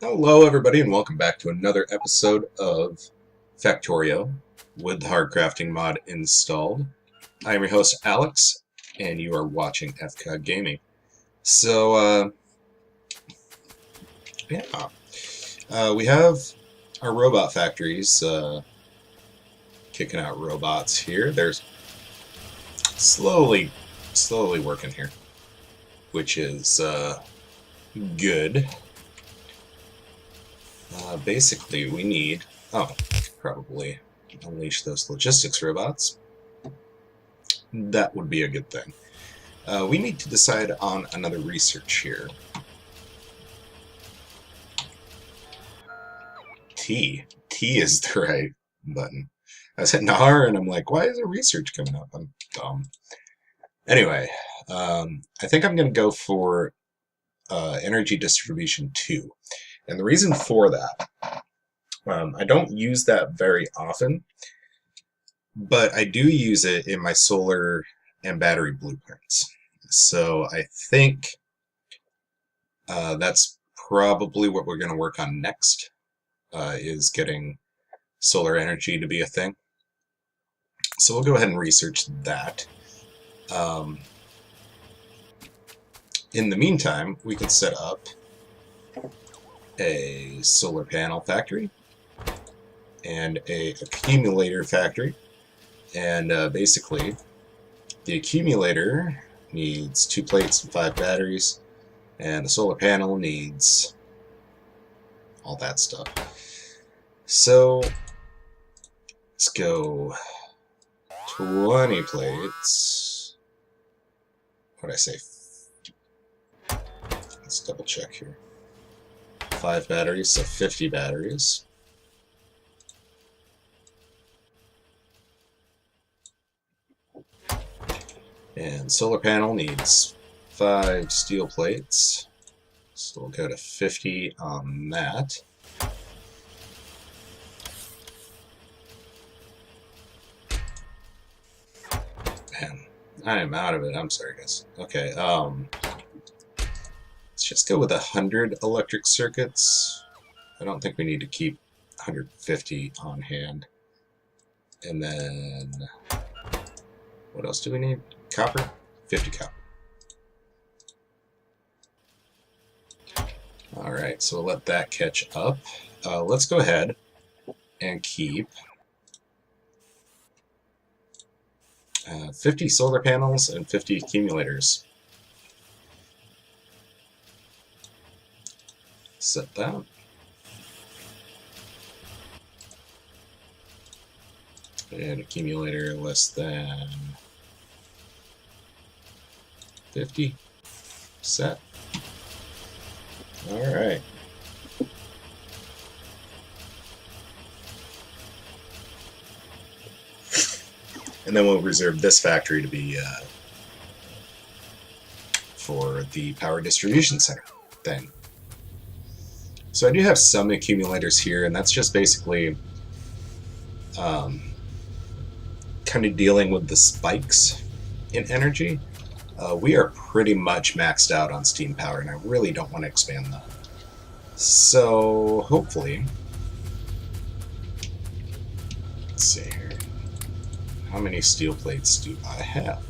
Hello, everybody, and welcome back to another episode of Factorio with the HardCrafting mod installed. I am your host, Alex, and you are watching FCOG Gaming. So, we have our robot factories kicking out robots here. There's slowly working here, which is good. Basically, we need... Oh, probably unleash those logistics robots. That would be a good thing. We need to decide on another research here. T. T is the right button. I was hitting R and I'm like, why is there research coming up? I'm dumb. Anyway, I think I'm going to go for energy distribution 2. And the reason for that, I don't use that very often, but I do use it in my solar and battery blueprints. So I think that's probably what we're going to work on next, is getting solar energy to be a thing. So we'll go ahead and research that. In the meantime, we can set up a solar panel factory and a accumulator factory. And basically, the accumulator needs 2 plates and 5 batteries, and the solar panel needs all that stuff. So let's go 20 plates. What did I say? Let's double check here. 5 batteries, so 50 batteries. And solar panel needs 5 steel plates. So we'll go to 50 on that. Man, I am out of it. I'm sorry, guys. Okay, let's just go with 100 electric circuits. I don't think we need to keep 150 on hand. And then, what else do we need? Copper? 50 copper. Alright, so we'll let that catch up. Let's go ahead and keep 50 solar panels and 50 accumulators. Set that. And accumulator less than 50. Set. Alright. And then we'll reserve this factory to be for the power distribution center thing. So I do have some accumulators here, and that's just basically kind of dealing with the spikes in energy. We are pretty much maxed out on steam power, and I really don't want to expand that. So hopefully, let's see here. How many steel plates do I have?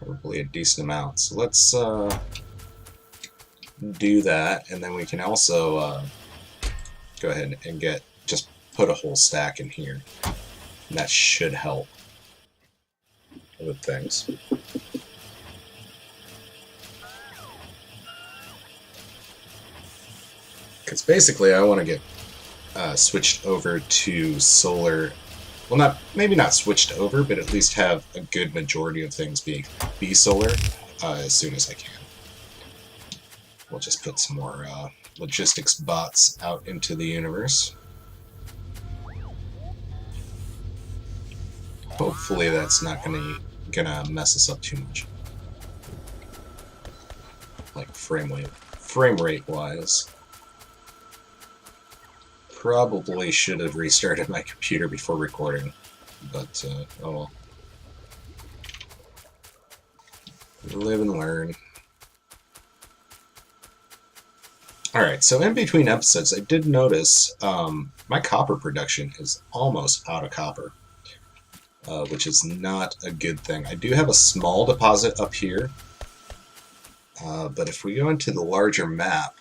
Probably a decent amount. So let's do that, and then we can also go ahead and just put a whole stack in here. And that should help with things. Because basically I want to get switched over to solar. Well, maybe not switched over, but at least have a good majority of things be solar as soon as I can. We'll just put some more logistics bots out into the universe. Hopefully that's not gonna mess us up too much. Like frame rate wise. Probably should have restarted my computer before recording, but oh well. Live and learn. Alright, so in between episodes, I did notice my copper production is almost out of copper, which is not a good thing. I do have a small deposit up here, but if we go into the larger map,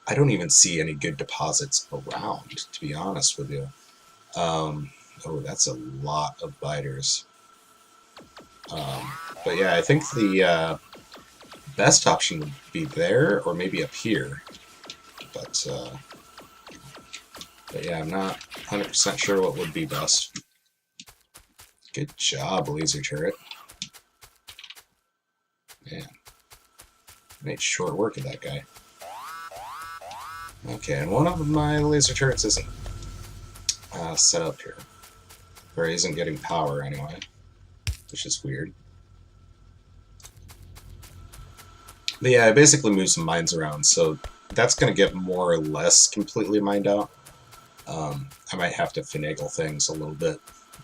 I don't even see any good deposits around, to be honest with you. Oh, that's a lot of biters. But yeah, I think the best option would be there, or maybe up here. But yeah, I'm not 100% sure what would be best. Good job, laser turret. Man, made short work of that guy. Okay, and one of my laser turrets isn't set up here. Or isn't getting power anyway, which is weird. But yeah, I basically moved some mines around, so that's going to get more or less completely mined out. I might have to finagle things a little bit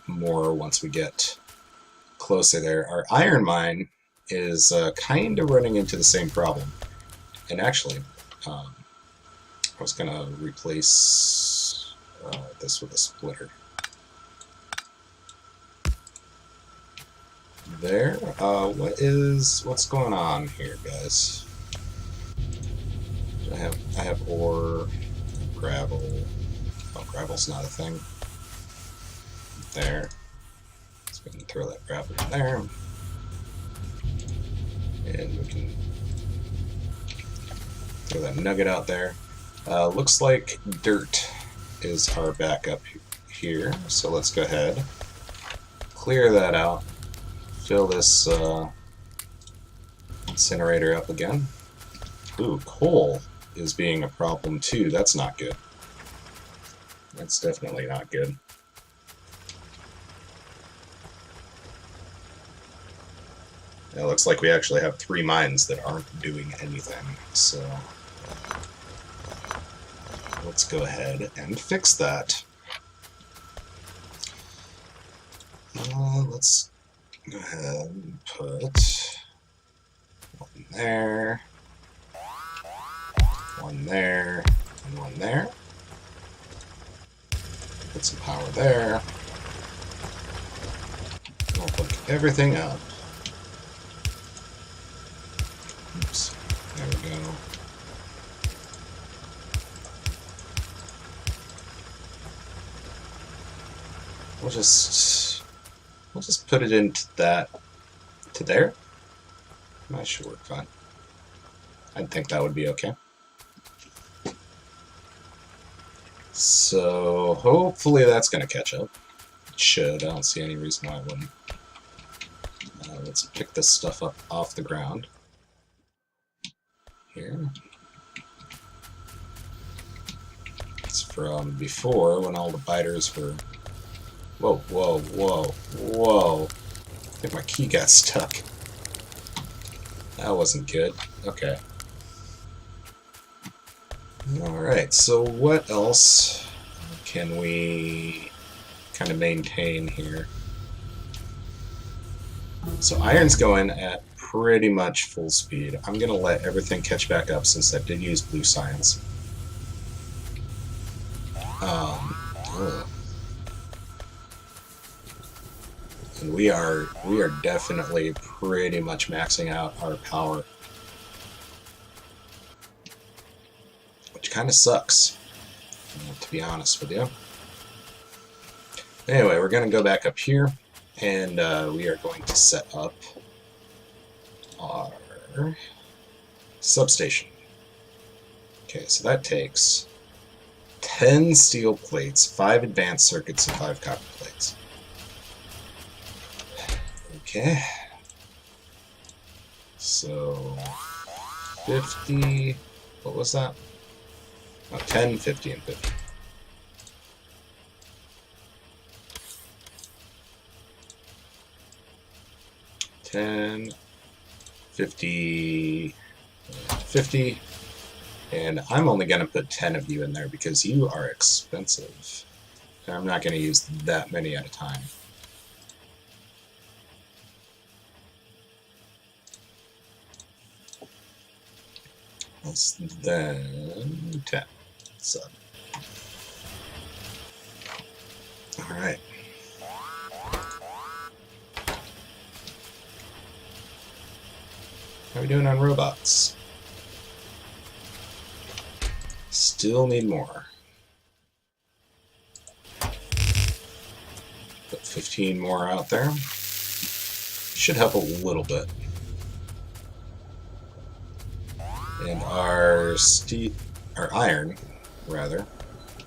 more once we get closer there. Our iron mine is kind of running into the same problem. And actually, I was going to replace this with a splitter. There. What's going on here, guys? I have ore, gravel. Oh, gravel's not a thing. There. Let's go ahead and throw that gravel in there. And we can throw that nugget out there. Looks like dirt is our backup here. So let's go ahead, clear that out, fill this incinerator up again. Ooh, coal is being a problem too. That's not good. That's definitely not good. It looks like we actually have 3 mines that aren't doing anything, so let's go ahead and fix that. Let's go ahead and put one there, one there, and one there. Put some power there. We'll hook everything up. Oops, there we go. We'll just put it into that, to there. That should work fine. I think that would be okay. So hopefully that's going to catch up. It should. I don't see any reason why it wouldn't. Let's pick this stuff up off the ground. Here. It's from before when all the biters were... Whoa, whoa, whoa, whoa. I think my key got stuck. That wasn't good. Okay. Alright, so what else can we kind of maintain here? So iron's going at pretty much full speed. I'm going to let everything catch back up since I did use blue science. And we are definitely pretty much maxing out our power, which kind of sucks, to be honest with you. Anyway, we're going to go back up here, and we are going to set up our substation. Okay, so that takes 10 steel plates, 5 advanced circuits, and 5 copper plates. Okay. So 50, what was that? Oh, 10, 50, and 50. $10, 50, 50, and I'm only going to put 10 of you in there because you are expensive. And I'm not going to use that many at a time. less than 10. So, all right. How are we doing on robots? Still need more. Put 15 more out there. Should help a little bit. And our iron, rather,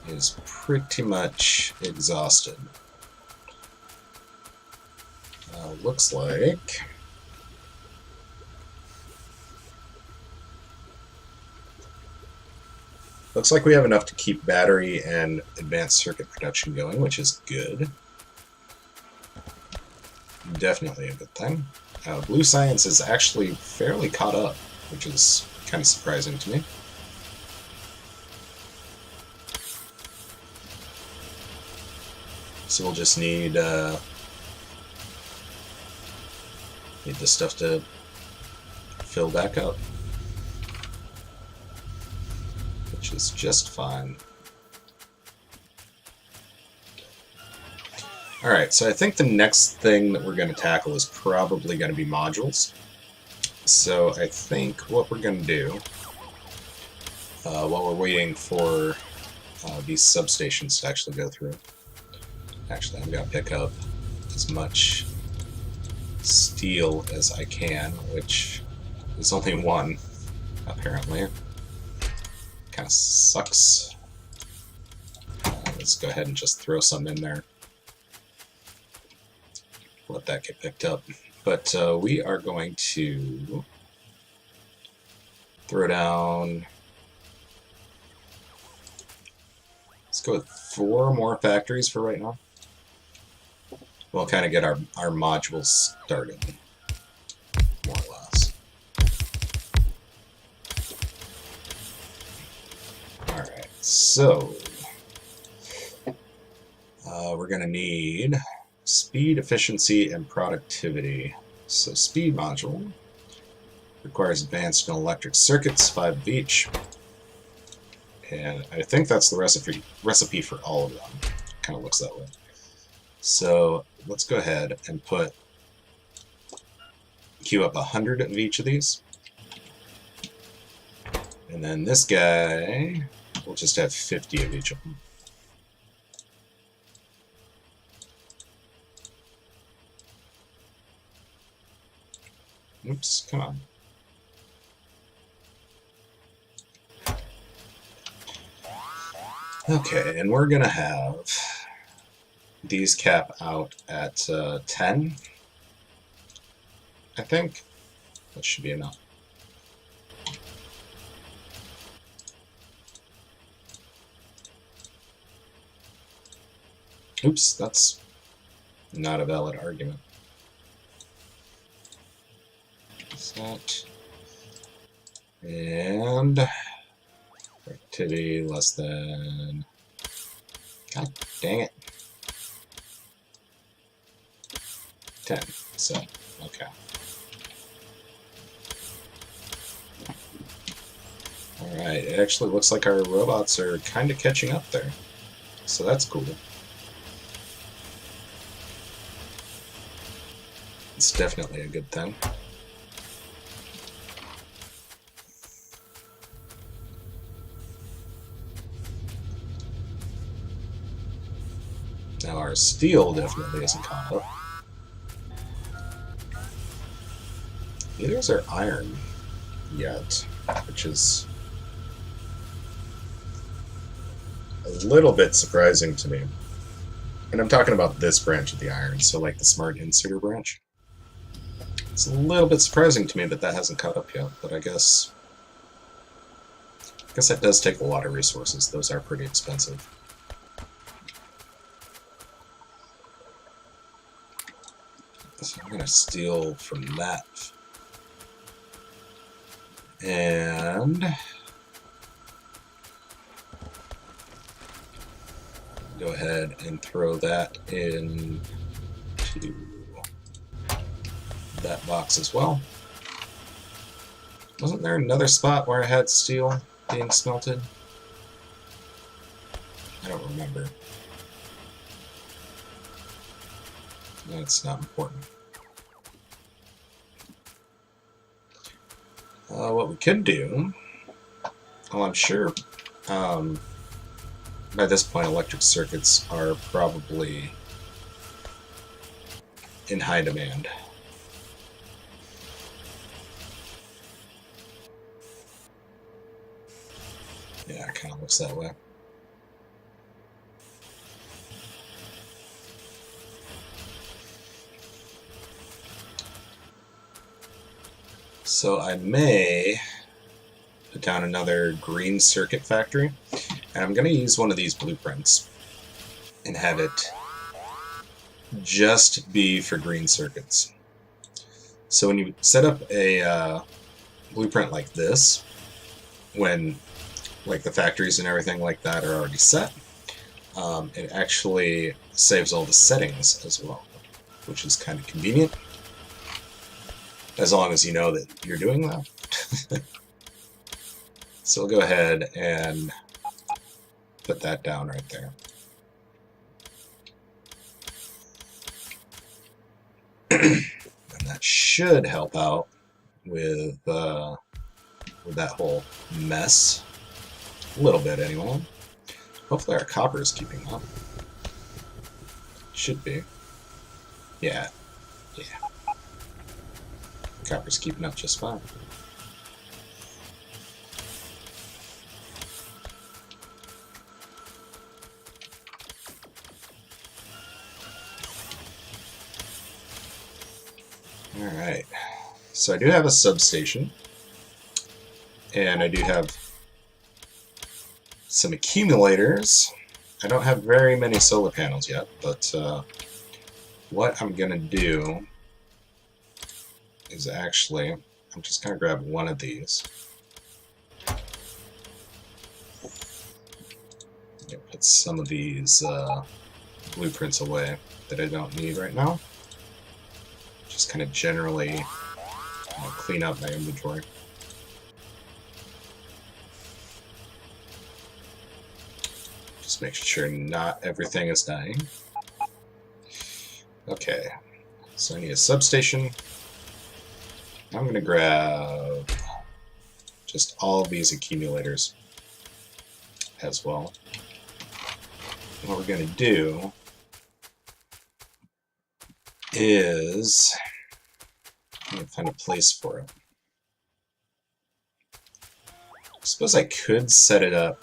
is pretty much exhausted. Looks like we have enough to keep battery and advanced circuit production going, which is good. Definitely a good thing. Blue science is actually fairly caught up, which is kind of surprising to me. So we'll just need this stuff to fill back up, which is just fine. Alright, so I think the next thing that we're going to tackle is probably going to be modules. So I think what we're going to do, while we're waiting for these substations to actually go through, actually I'm going to pick up as much steel as I can, which is only one, apparently. Kind of sucks. Let's go ahead and just throw some in there. Let that get picked up. But we are going to throw down, let's go with 4 more factories for right now. We'll kind of get our modules started, more or less. Alright, so we're going to need speed, efficiency, and productivity. So speed module requires advanced and electric circuits, 5 of each. And I think that's the recipe for all of them. Kind of looks that way. So let's go ahead and queue up 100 of each of these. And then this guy, we'll just have 50 of each of them. Oops, come on. Okay, and we're gonna have these cap out at 10, I think. That should be enough. Oops, that's not a valid argument. That. And activity less than, god dang it, 10. So, okay. Alright, it actually looks like our robots are kind of catching up there. So that's cool. It's definitely a good thing. Now our steel definitely isn't caught up. Neither is our iron yet, which is a little bit surprising to me. And I'm talking about this branch of the iron, so like the smart inserter branch. It's a little bit surprising to me that that hasn't caught up yet, but I guess that does take a lot of resources. Those are pretty expensive. So I'm going to steal from that. And go ahead and throw that into that box as well. Wasn't there another spot where I had steel being smelted? I don't remember. That's not important. What we could do... Well, I'm sure by this point electric circuits are probably in high demand. Yeah, it kind of looks that way. So I may put down another green circuit factory, and I'm going to use one of these blueprints and have it just be for green circuits. So when you set up a blueprint like this, when like the factories and everything like that are already set, it actually saves all the settings as well, which is kind of convenient, as long as you know that you're doing that. So we'll go ahead and put that down right there. And that should help out with that whole mess. A little bit, anyway. Hopefully our copper is keeping up. Should be. Yeah. Yeah. Copper's keeping up just fine. Alright. So I do have a substation. And I do have some accumulators. I don't have very many solar panels yet, but what I'm going to do is actually, I'm just going to grab one of these. Put some of these blueprints away that I don't need right now. Just kind of generally clean up my inventory. Just make sure not everything is dying. Okay, so I need a substation. I'm going to grab just all of these accumulators as well. And what we're going to do is I'm going to find a place for it. I suppose I could set it up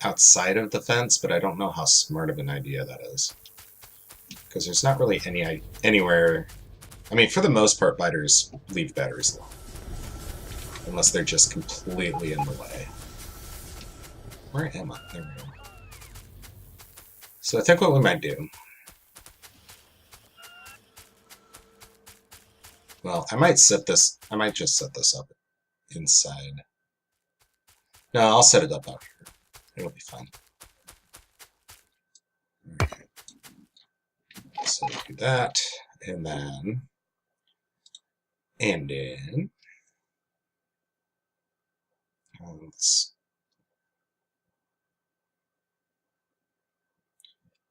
outside of the fence, but I don't know how smart of an idea that is. Because there's not really anywhere... I mean, for the most part, biters leave batteries low. Unless they're just completely in the way. Where am I? There we go. So I think what we might do... Well, I might just set this up inside. No, I'll set it up out here. It'll be fine. Okay. So do that, and then let's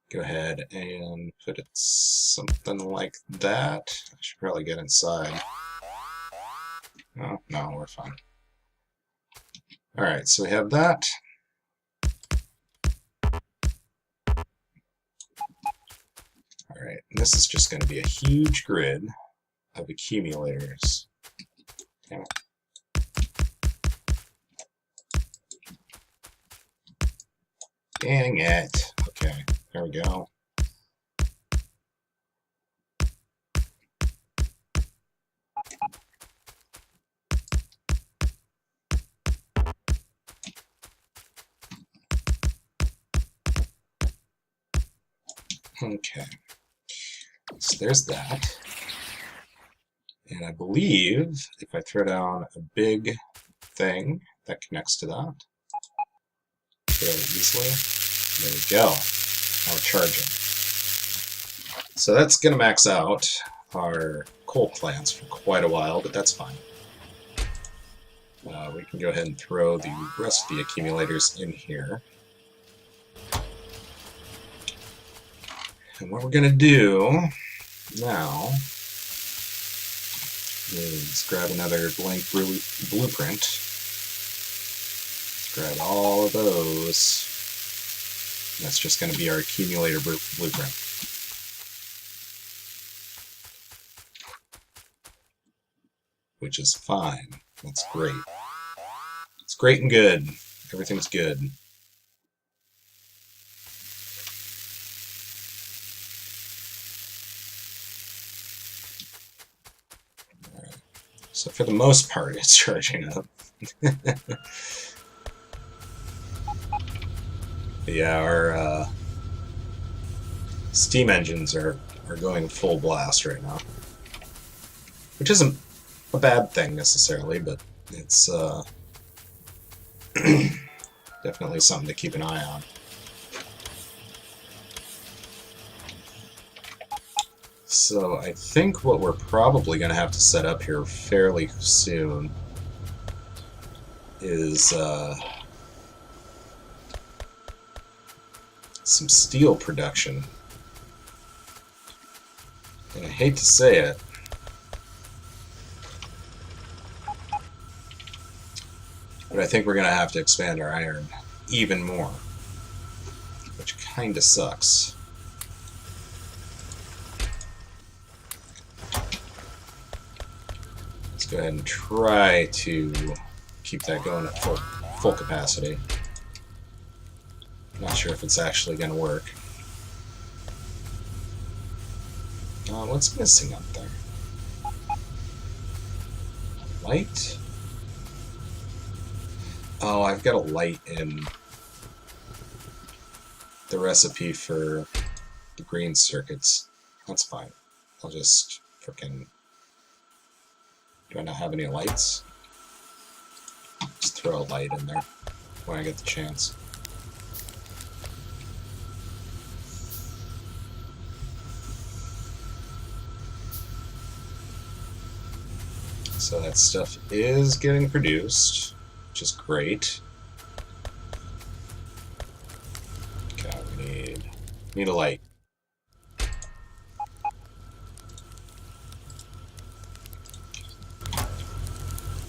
go ahead and put it something like that. I should probably get inside. Oh, no, we're fine. Alright, so we have that. Alright, this is just going to be a huge grid of accumulators. Damn it. Dang it. Okay, there we go. Okay, so there's that. And I believe if I throw down a big thing that connects to that fairly easily, there we go. Now we're charging. So that's going to max out our coal plants for quite a while, but that's fine. We can go ahead and throw the rest of the accumulators in here. And what we're going to do now is grab another blank blueprint. Let's grab all of those. That's just going to be our accumulator blueprint. Which is fine. That's great. It's great and good. Everything's good. Alright. So for the most part, it's charging up. Yeah, our steam engines are going full blast right now. Which isn't a bad thing necessarily, but it's definitely something to keep an eye on. So I think what we're probably going to have to set up here fairly soon is some steel production. And I hate to say it, but I think we're going to have to expand our iron even more, which kind of sucks. Let's go ahead and try to keep that going at full capacity. Not sure if it's actually going to work. What's missing up there? Light? Oh, I've got a light in the recipe for the green circuits. That's fine. I'll just frickin'... Do I not have any lights? Just throw a light in there when I get the chance. So that stuff is getting produced, which is great. Okay, we need a light.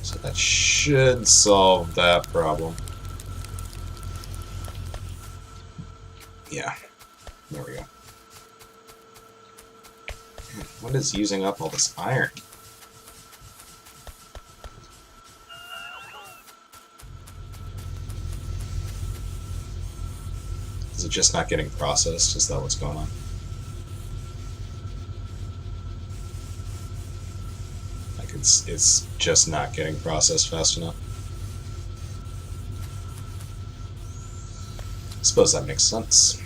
So that should solve that problem. Yeah, there we go. What is using up all this iron? Is it just not getting processed? Is that what's going on? Like it's just not getting processed fast enough. I suppose that makes sense.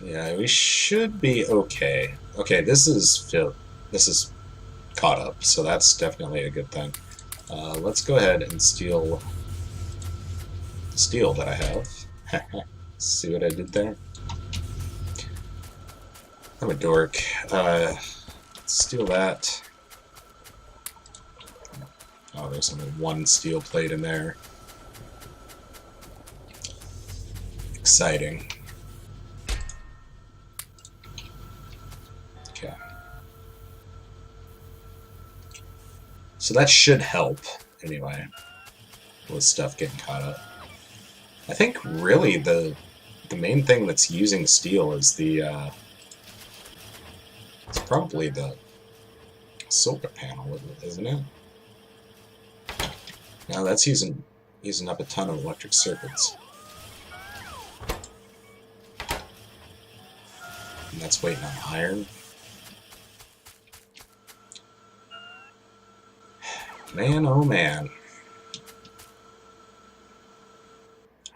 Yeah, we should be okay. Okay, this is caught up, so that's definitely a good thing. Let's go ahead and steal the steel that I have. See what I did there? I'm a dork. Let's steal that. Oh, there's only one steel plate in there. Exciting. Okay. So that should help, anyway, with stuff getting caught up. I think, really, the main thing that's using steel is the, it's probably the solar panel, isn't it? Now that's using up a ton of electric circuits. And that's waiting on iron. Man, oh man.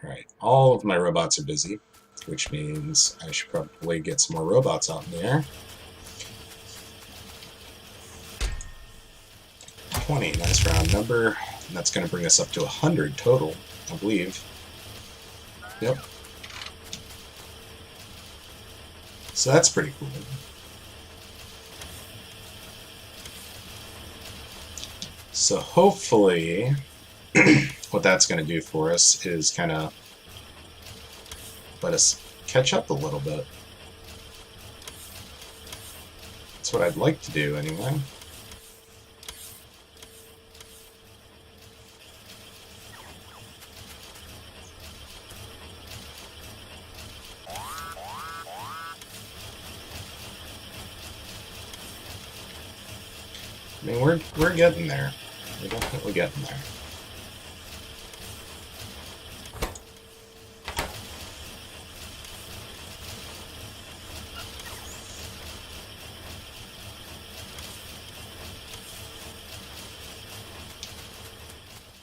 Alright, all of my robots are busy, which means I should probably get some more robots out in the air. 20, nice round number. And that's going to bring us up to 100 total, I believe. Yep. So that's pretty cool. So hopefully what that's going to do for us is kind of let us catch up a little bit. That's what I'd like to do anyway. I mean, we're getting there. We're definitely getting there.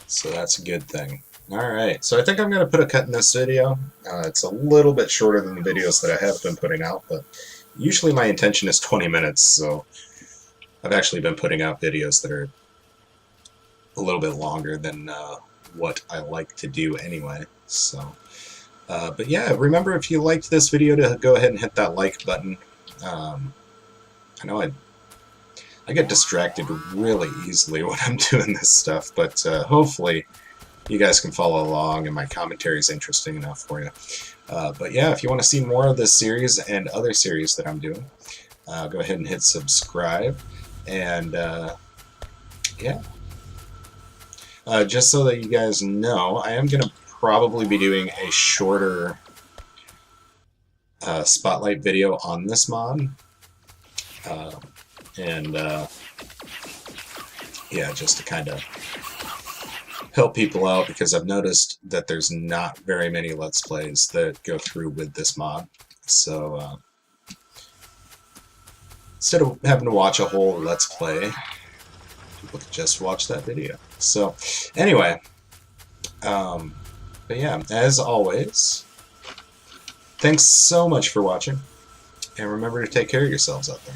So that's a good thing. Alright, so I think I'm going to put a cut in this video. It's a little bit shorter than the videos that I have been putting out, but usually my intention is 20 minutes, so I've actually been putting out videos that are a little bit longer than what I like to do anyway. So, but yeah, remember if you liked this video to go ahead and hit that like button. I know I get distracted really easily when I'm doing this stuff, but hopefully you guys can follow along and my commentary is interesting enough for you. But yeah, if you want to see more of this series and other series that I'm doing, go ahead and hit subscribe. And yeah, just so that you guys know, I am going to probably be doing a shorter spotlight video on this mod. Yeah, just to kind of help people out, because I've noticed that there's not very many Let's Plays that go through with this mod. So instead of having to watch a whole Let's Play, people can just watch that video. So anyway, but yeah, as always, thanks so much for watching, and remember to take care of yourselves out there.